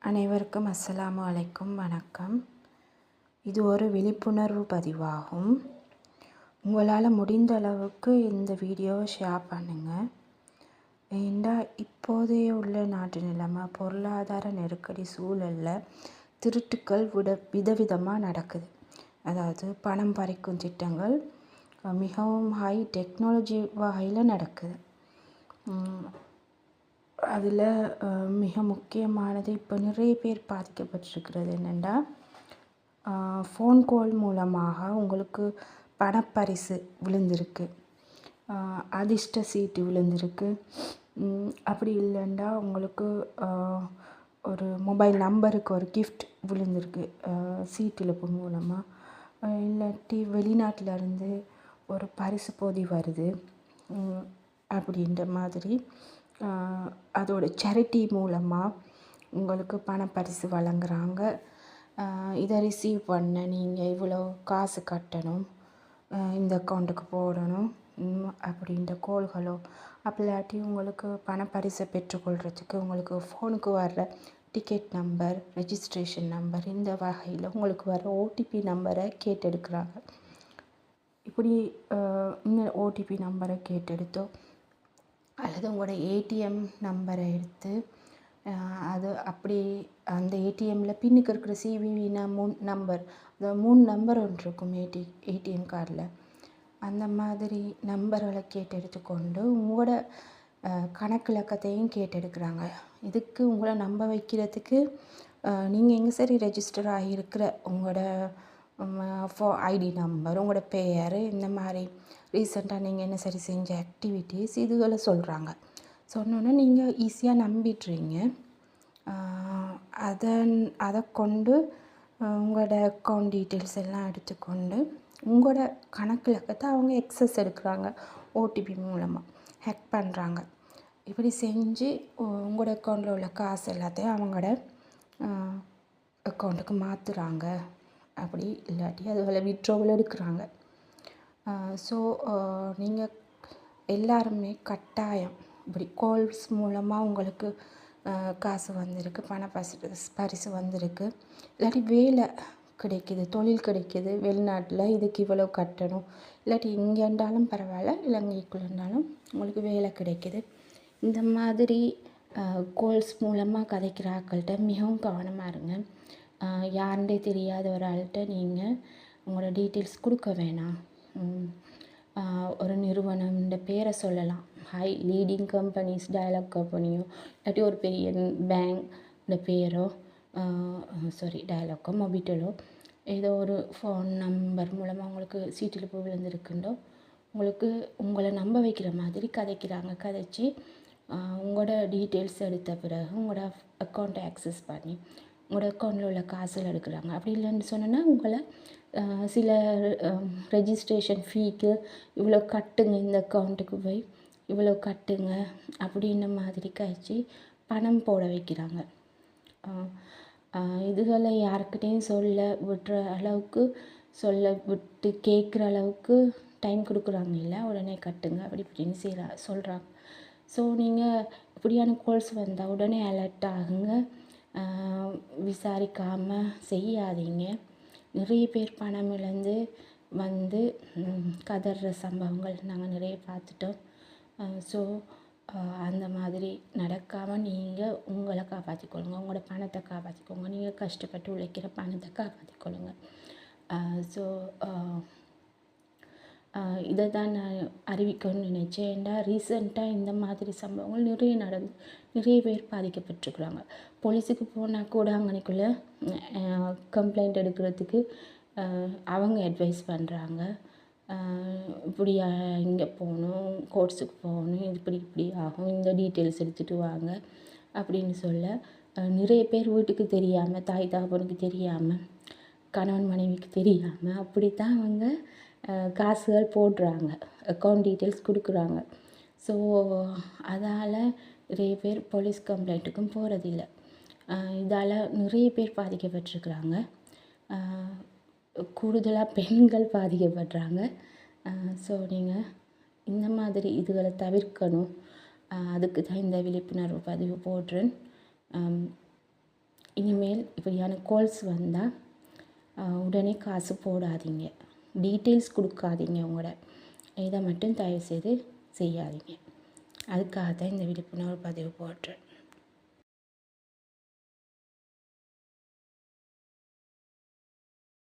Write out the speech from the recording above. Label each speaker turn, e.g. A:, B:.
A: அனைவருக்கும் அஸ்ஸலாமு அலைக்கும் வணக்கம். இது ஒரு விழிப்புணர்வு பதிவாகும். உங்களால் முடிந்த அளவுக்கு இந்த வீடியோவை ஷேர் பண்ணுங்கள். ஏண்டா இப்போதைய உள்ள நாட்டு நிலைமை பொருளாதார நெருக்கடி சூழலில் திருட்டுக்கள் விதவிதமாக நடக்குது. அதாவது பணம் பறிக்கும் திட்டங்கள் மிகவும் ஹை டெக்னாலஜி வகையில் நடக்குது. அதில் மிக முக்கியமானது இப்போ நிறைய பேர் பாதிக்கப்பட்டிருக்கிறது என்னென்னா, ஃபோன் கால் மூலமாக உங்களுக்கு பணப்பரிசு விழுந்திருக்கு, அதிர்ஷ்ட சீட்டு விழுந்திருக்கு. அப்படி இல்லைண்டா உங்களுக்கு ஒரு மொபைல் நம்பருக்கு ஒரு கிஃப்ட் விழுந்திருக்கு சீட்டிழப்பு மூலமாக. இல்லாட்டி வெளிநாட்டிலேருந்து ஒரு பரிசு பொதி வருது அப்படின்ற மாதிரி அதோட சேரிட்டி மூலமாக உங்களுக்கு பணப்பரிசு வழங்குறாங்க. இதை ரிசீவ் பண்ண நீங்கள் இவ்வளோ காசு கட்டணும், இந்த அக்கௌண்ட்டுக்கு போடணும் அப்படின்ற கோல்களோ அப்படிலாட்டி உங்களுக்கு பணப்பரிசை பெற்றுக்கொள்கிறதுக்கு உங்களுக்கு ஃபோனுக்கு வர்ற டிக்கெட் நம்பர், ரெஜிஸ்ட்ரேஷன் நம்பர், இந்த வகையில் உங்களுக்கு வர ஓடிபி நம்பரை கேட்டெடுக்கிறாங்க. இப்படி இந்த ஓடிபி நம்பரை கேட்டெடுத்தோ அல்லது உங்களோட ஏடிஎம் நம்பரை எடுத்து அது அப்படி அந்த ஏடிஎம்மில் பின்னுக்கு இருக்கிற சிவிவி நம்பர், அந்த 3 நம்பர் ஒன்று இருக்கும் ஏடிஎம் கார்டில், அந்த மாதிரி நம்பர்களை கேட்டெடுத்துக்கொண்டு உங்களோட கணக்கிலக்கத்தையும் கேட்டெடுக்கிறாங்க. இதுக்கு உங்களை நம்ப வைக்கிறதுக்கு நீங்கள் எங்கே சரி ரெஜிஸ்டர் ஆகியிருக்கிற உங்களோட ஐடி நம்பர், உங்களோட பெயர், இந்த மாதிரி ரீசெண்டாக நீங்கள் என்ன சரி செஞ்ச ஆக்டிவிட்டீஸ் இதுகளை சொல்கிறாங்க. சொன்னோன்னே நீங்கள் ஈஸியாக நம்பிட்டுறீங்க. அதை கொண்டு உங்களோட அக்கௌண்ட் டீட்டெயில்ஸ் எல்லாம் எடுத்துக்கொண்டு உங்களோட கணக்கிலக்கத்தை அவங்க எக்ஸஸ் எடுக்கிறாங்க, ஓடிபி மூலமாக ஹேக் பண்ணுறாங்க. இப்படி செஞ்சு உங்களோட அக்கௌண்ட்டில் உள்ள காசு எல்லாத்தையும் அவங்களோட அக்கௌண்ட்டுக்கு மாற்றுறாங்க. அப்படி இல்லாட்டி அதுகளை விட்ரோவில் எடுக்கிறாங்க. ஸோ நீங்கள் எல்லாருமே கட்டாயம் இப்படி கால்ஸ் மூலமாக உங்களுக்கு காசு வந்திருக்கு, பரிசு வந்திருக்கு, இல்லாட்டி வேலை கிடைக்கிது, தொழில் கிடைக்கிது வெளிநாட்டில், இதுக்கு இவ்வளோ கட்டணும், இல்லாட்டி இங்கே இருந்தாலும் பரவாயில்ல இலங்கைக்குள்ளே இருந்தாலும் உங்களுக்கு வேலை கிடைக்கிது, இந்த மாதிரி கால்ஸ் மூலமாக கதைக்கிற ஆட்கள்கிட்ட மிகவும் கவனமாக இருங்க. யாருண்டே தெரியாத ஒரு ஆள்கிட்ட நீங்கள் உங்களோட டீட்டெயில்ஸ் கொடுக்க வேணாம். ஒரு நிறுவனம்ன்ற பேரை சொல்லலாம், ஹை லீடிங் கம்பெனிஸ், டயலாக் கம்பெனியோ இல்லாட்டி ஒரு பெரிய பேங்க்ட பேரோ, டயலாக்கோ மொபிட்டலோ ஏதோ ஒரு ஃபோன் நம்பர் மூலமாக உங்களுக்கு சீட்டில் விழுந்திருக்குண்டோ உங்களுக்கு உங்களை நம்ப வைக்கிற மாதிரி கதைச்சு உங்களோட டீட்டெயில்ஸ் எடுத்த பிறகு உங்களோட அக்கௌண்ட்டை ஆக்சஸ் பண்ணி உங்களோட அக்கௌண்ட்டில் உள்ள காசில் எடுக்கிறாங்க. அப்படி இல்லைன்னு சொன்னோன்னா உங்களை சில ரெஜிஸ்ட்ரேஷன் ஃபீக்கு இவ்வளோ கட்டுங்க, இந்த அக்கௌண்ட்டுக்கு போய் இவ்வளோ கட்டுங்க அப்படின்ற மாதிரி கழிச்சு பணம் போட வைக்கிறாங்க. இதுகளை யாருக்கிட்டையும் சொல்ல விட்டுற அளவுக்கு விட்டு கேட்குற அளவுக்கு டைம் கொடுக்குறாங்க இல்லை, உடனே கட்டுங்க அப்படி இப்படின்னு சொல்கிறாங்க. ஸோ நீங்கள் இப்படியான கால்ஸ் வந்தால் உடனே அலர்ட் ஆகுங்க, விசாரிக்காமல் செய்யாதீங்க. நிறைய பேர் பணம் இழந்து வந்து கதற சம்பவங்கள் நாங்கள் நிறைய பார்த்துட்டோம். ஸோ அந்த மாதிரி நடக்காமல் நீங்கள் உங்களை காப்பாற்றிக்கொள்ளுங்க, உங்களோட பணத்தை காப்பாற்றிக்கோங்க, நீங்கள் கஷ்டப்பட்டு உழைக்கிற பணத்தை காப்பாற்றிக்கொள்ளுங்க. ஸோ இதை தான் நான் அறிவிக்கணும்னு நினச்சேன். ஏன்டா ரீசெண்டாக இந்த மாதிரி சம்பவங்கள் நிறைய பேர் பாதிக்கப்பட்டிருக்குறாங்க. போலீஸுக்கு போனால் கூட அங்கனைக்குள்ளே கம்ப்ளைண்ட் எடுக்கிறதுக்கு அவங்க அட்வைஸ் பண்ணுறாங்க, இப்படி இங்கே போகணும், கோர்ட்ஸுக்கு போகணும், இப்படி ஆகும், இந்த டீட்டெயில்ஸ் எடுத்துகிட்டு வாங்க அப்படின்னு சொல்ல நிறைய பேர் வீட்டுக்கு தெரியாமல், தாய் தகப்பனுக்கு தெரியாமல், கணவன் மனைவிக்கு தெரியாமல் அப்படி தான் அவங்க காசுகள் போடுறாங்க, அக்கௌண்ட் டீட்டெயில்ஸ் கொடுக்குறாங்க. ஸோ அதால் நிறைய பேர் போலீஸ் கம்ப்ளைண்ட்டுக்கும் போகிறதில்ல. இதால் நிறைய பேர் பாதிக்கப்பட்டிருக்கிறாங்க. கூடுதலாக பெண்கள் பாதிக்கப்படுறாங்க. ஸோ நீங்கள் இந்த மாதிரி இதுகளை தவிர்க்கணும். அதுக்கு தான் இந்த விழிப்புணர்வு பதிவு போடுறேன். இனிமேல் இப்படியான கால்ஸ் வந்தால் உடனே காசு போடாதீங்க, டீட்டெயில்ஸ் கொடுக்காதீங்க, உங்களோட இதை மட்டும் தயவுசெய்து செய்யாதீங்க. அதுக்காக தான் இந்த விழிப்புணர்வு பதிவு போடுறேன்.